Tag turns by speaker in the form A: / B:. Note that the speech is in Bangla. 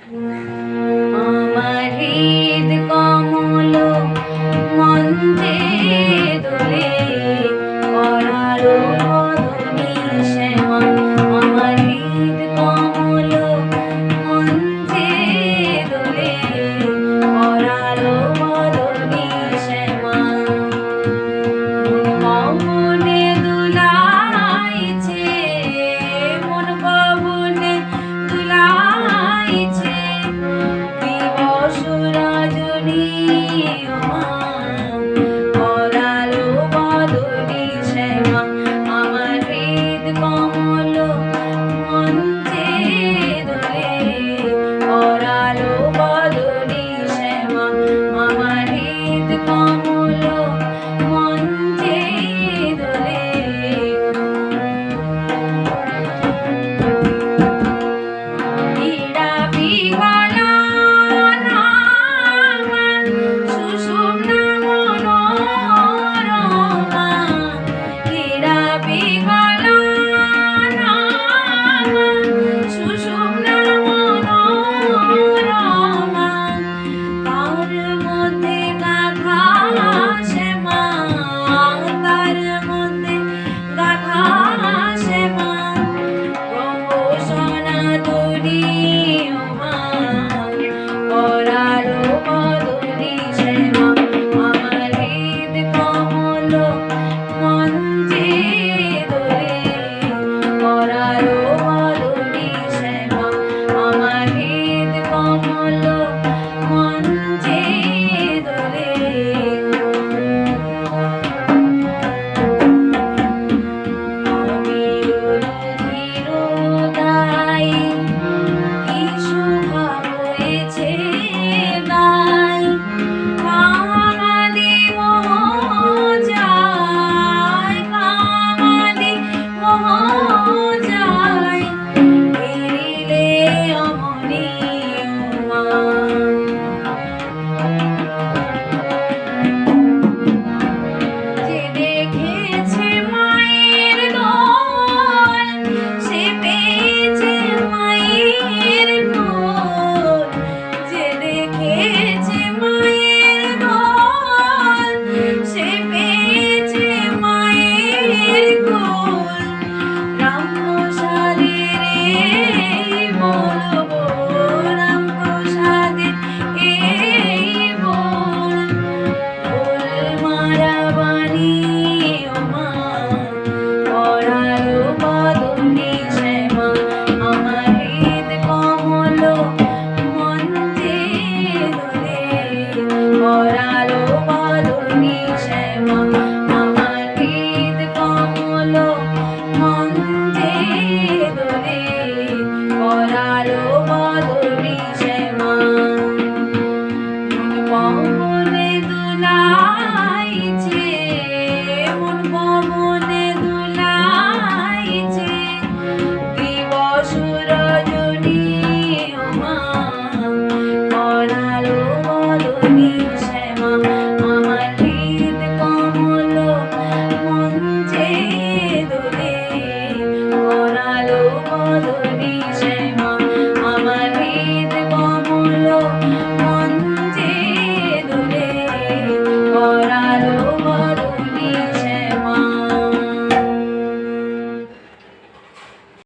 A: আমার হৃদ কমল মঞ্চে দোলে করালো বদনী শ্যামা। আমার হৃদ কমল মঞ্চে দোলে করালো বদনী শ্যামা। মনে দুলাইছে, মন পবনে দুলাইছে, দিবস রজনী করালো বদনী শ্যামা। আমার হৃদ কমল মঞ্চে দোলে করালো বদনী শ্যামা। আমার হৃদ কমল মঞ্চে দোলে। ক্রীড়া বিহলা নামান সুষুম্না মনোরমা। ক্রীড়া বিহলা নামান সুষুম্না মনোরমা। তার মধ্যে গাথা শ্যামা, তার মধ্যে গাথা শ্যামা, সনাতনী করালো বদনী শ্যামা। আমার হৃদ কমল মঞ্চে দোলে করালো বদনী শ্যামা। আমার হৃদ কমল মঞ্চে দোলে। আমি রুধির গাই, কি শোভা হয়েছে গাই, কামাদি মোহ যায়, কামাদি মোহ যায়, ফিরিলে অমনি উমা। যে দেখেছে মায়ের দোল, সে পেয়েছে মায়ের কোল। যে দেখেছে মায়ের দোল, সে পেয়েছে মায়ের কোল। রামপ্রসাদের এই বলবো, রামপ্রসাদের এই বল, বল মারা বাণী করালো বদনী শ্যামা। আমার হৃদ কমল মঞ্চে দোলে করালো বদনী শ্যামা। আমার হৃদ কমল মঞ্চে দোলে করালো বদনী শ্যামা। পবনে দুলাইছে, মন পবনে দুলাইছে, দিবস রজনী করালো বদনী শ্যামা। আমার হৃদ কমল মঞ্চে দোলে করালো বদনী